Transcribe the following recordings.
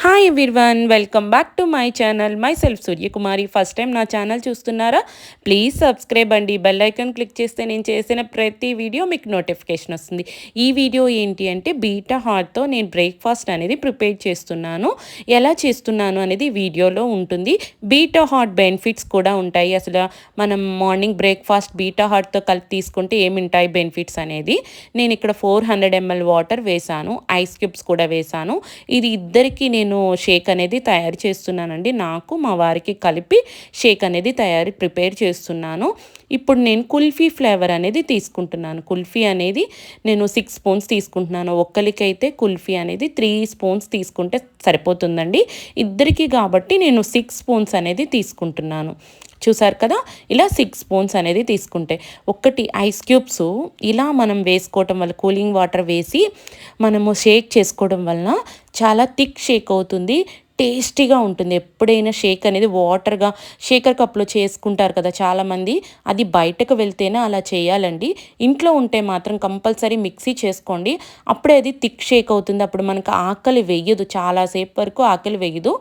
Hi everyone, welcome back to my channel. My self Suryakumari. First time నా channel చూస్తున్నారా? Please subscribe అండి. Bell icon click చేస్తే నేను చేసిన ప్రతి వీడియో మీకు నోటిఫికేషన్ వస్తుంది. ఈ వీడియో ఏంటి అంటే బీటా హార్ట్తో నేను బ్రేక్ఫాస్ట్ అనేది ప్రిపేర్ చేస్తున్నాను. ఎలా చేస్తున్నాను అనేది వీడియోలో ఉంటుంది. బీటా హార్ట్ బెనిఫిట్స్ కూడా ఉంటాయి. అసలు మనం మార్నింగ్ బ్రేక్ఫాస్ట్ బీటా హార్ట్తో కలిపి తీసుకుంటే ఏమింటాయి బెనిఫిట్స్ అనేది. నేను ఇక్కడ 400 ml వాటర్ వేసాను, ఐస్ క్యూబ్స్ కూడా వేసాను. ఇది ఇద్దరికి నేను షేక్ అనేది తయారు చేస్తున్నానండి. నాకు మా వారికి కలిపి షేక్ అనేది ప్రిపేర్ చేస్తున్నాను. ఇప్పుడు నేను కుల్ఫీ ఫ్లేవర్ అనేది తీసుకుంటున్నాను. కుల్ఫీ అనేది నేను 6 స్పూన్స్ తీసుకుంటున్నాను. ఒక్కరికైతే కుల్ఫీ అనేది 3 స్పూన్స్ తీసుకుంటే సరిపోతుందండి. ఇద్దరికి కాబట్టి నేను 6 స్పూన్స్ అనేది తీసుకుంటున్నాను. చూసారు కదా, ఇలా 6 స్పూన్స్ అనేది తీసుకుంటే ఒక్కటి ఐస్ క్యూబ్స్ ఇలా మనం వేసుకోవటం వల్ల, కూలింగ్ వాటర్ వేసి మనము షేక్ చేసుకోవడం వలన చాలా థిక్ షేక్ అవుతుంది, టేస్టీగా ఉంటుంది. ఎప్పుడైనా షేక్ అనేది వాటర్గా షేకర్ కప్లో చేసుకుంటారు కదా చాలామంది, అది బయటకు వెళ్తేనే అలా చేయాలండి. ఇంట్లో ఉంటే మాత్రం కంపల్సరీ మిక్సీ చేసుకోండి, అప్పుడే అది థిక్ షేక్ అవుతుంది. అప్పుడు మనకు ఆకలి వేయదు, చాలాసేపు వరకు ఆకలి వేయదు.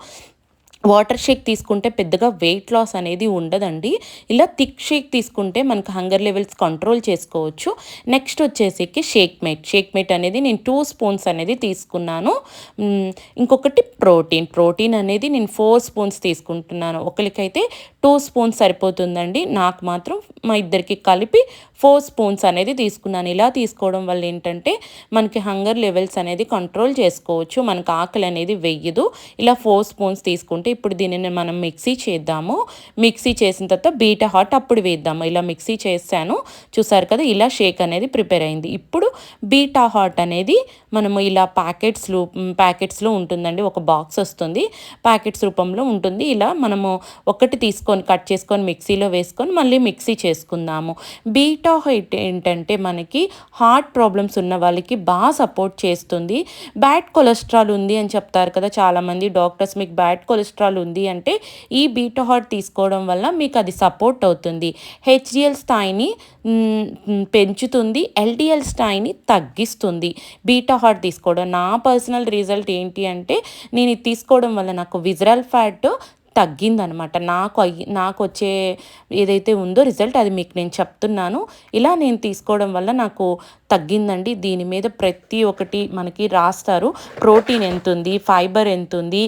వాటర్ షేక్ తీసుకుంటే పెద్దగా వెయిట్ లాస్ అనేది ఉండదండి. ఇలా థిక్ షేక్ తీసుకుంటే మనకు హంగర్ లెవెల్స్ కంట్రోల్ చేసుకోవచ్చు. నెక్స్ట్ వచ్చేసి షేక్ మేట్ అనేది నేను 2 స్పూన్స్ అనేది తీసుకున్నాను. ఇంకొకటి ప్రోటీన్ అనేది నేను 4 స్పూన్స్ తీసుకుంటున్నాను. ఒకరికైతే 2 స్పూన్స్ సరిపోతుందండి. నాకు మాత్రం మా ఇద్దరికి కలిపి 4 స్పూన్స్ అనేది తీసుకున్నాను. ఇలా తీసుకోవడం వల్ల ఏంటంటే మనకి హంగర్ లెవెల్స్ అనేది కంట్రోల్ చేసుకోవచ్చు, మనకు ఆకలి అనేది వెయ్యదు. ఇలా 4 స్పూన్స్ తీసుకుంటే ఇప్పుడు దీనిని మనం మిక్సీ చేద్దాము. మిక్సీ చేసిన తర్వాత బీటా హార్ట్ అప్పుడు వేద్దాము. ఇలా మిక్సీ చేశాను, చూసారు కదా, ఇలా షేక్ అనేది ప్రిపేర్ అయింది. ఇప్పుడు బీటా హార్ట్ అనేది మనము ఇలా ప్యాకెట్స్లో ఉంటుందండి. ఒక బాక్స్ వస్తుంది, ప్యాకెట్స్ రూపంలో ఉంటుంది. ఇలా మనము ఒకటి తీసుకొని కట్ చేసుకొని మిక్సీలో వేసుకొని మళ్ళీ మిక్సీ చేసుకుందాము. బీటా హార్ట్ ఏంటంటే మనకి హార్ట్ ప్రాబ్లమ్స్ ఉన్న వాళ్ళకి బాగా సపోర్ట్ చేస్తుంది. బ్యాడ్ కొలెస్ట్రాల్ ఉంది అని చెప్తారు కదా చాలామంది డాక్టర్స్, మీకు బ్యాడ్ కొలెస్ట్రాల్ ఉంది అంటే ఈ బీటా హార్ట్ తీసుకోవడం వల్ల మీకు అది సపోర్ట్ అవుతుంది. హెచ్డిఎల్ స్థాయిని పెంచుతుంది, ఎల్డిఎల్ స్థాయిని తగ్గిస్తుంది బీటా హార్ట్ తీసుకోవడం. నా పర్సనల్ రిజల్ట్ ఏంటి అంటే నేను ఇది తీసుకోవడం వల్ల నాకు విజరల్ ఫ్యాట్ తగ్గిందనమాట. నాకు వచ్చే ఏదైతే ఉందో రిజల్ట్ అది మీకు నేను చెప్తున్నాను. ఇలా నేను తీసుకోవడం వల్ల నాకు తగ్గిందండి. దీని మీద ప్రతి ఒక్కటి మనకి రాస్తారు. ప్రోటీన్ ఎంత ఉంది, ఫైబర్ ఎంత ఉంది,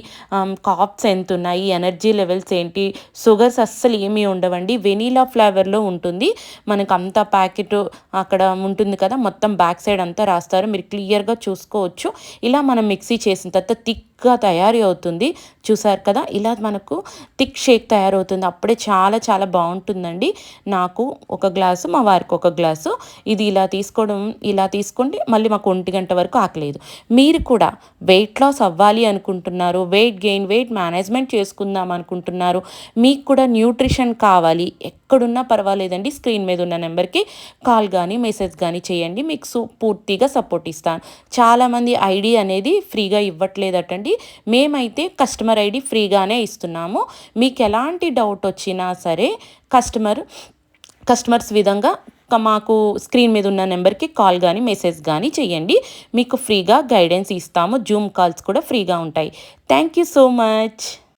కార్బ్స్ ఎంత ఉన్నాయి, ఎనర్జీ లెవెల్స్ ఏంటి, షుగర్స్ అస్సలు ఏమీ ఉండవండి. వెనీలా ఫ్లేవర్లో ఉంటుంది. మనకు అంత ప్యాకెట్ అక్కడ ఉంటుంది కదా, మొత్తం బ్యాక్ సైడ్ అంతా రాస్తారు, మీరు క్లియర్గా చూసుకోవచ్చు. ఇలా మనం మిక్సీ చేసిన తర్వాత థిక్గా తయారీ అవుతుంది. చూసారు కదా, ఇలా మనకు థిక్ షేక్ తయారవుతుంది. అప్పుడే చాలా చాలా బాగుంటుందండి. నాకు ఒక గ్లాసు, మా వారికి ఒక గ్లాసు. ఇది ఇలా తీసుకోండి, మళ్ళీ మాకు 1 గంట వరకు ఆకలేదు. మీరు కూడా వెయిట్ లాస్ అవ్వాలి అనుకుంటున్నారు, వెయిట్ గెయిన్, వెయిట్ మేనేజ్మెంట్ చేసుకుందాం అనుకుంటున్నారు, మీకు కూడా న్యూట్రిషన్ కావాలి, ఎక్కడున్నా పర్వాలేదండి, స్క్రీన్ మీద ఉన్న నెంబర్కి కాల్ కానీ మెసేజ్ కానీ చేయండి, మీకు పూర్తిగా సపోర్ట్ ఇస్తాను. చాలామంది ఐడి అనేది ఫ్రీగా ఇవ్వట్లేదటండి. మేమైతే కస్టమర్ ఐడి ఫ్రీగానే ఇస్తున్నాము. మీకు ఎలాంటి డౌట్ వచ్చినా సరే కస్టమర్స్ విధంగా మాకు స్క్రీన్ మీద ఉన్న నెంబర్కి కాల్ కానీ మెసేజ్ కానీ చేయండి, మీకు ఫ్రీగా గైడెన్స్ ఇస్తాము. జూమ్ కాల్స్ కూడా ఫ్రీగా ఉంటాయి. Thank you so much.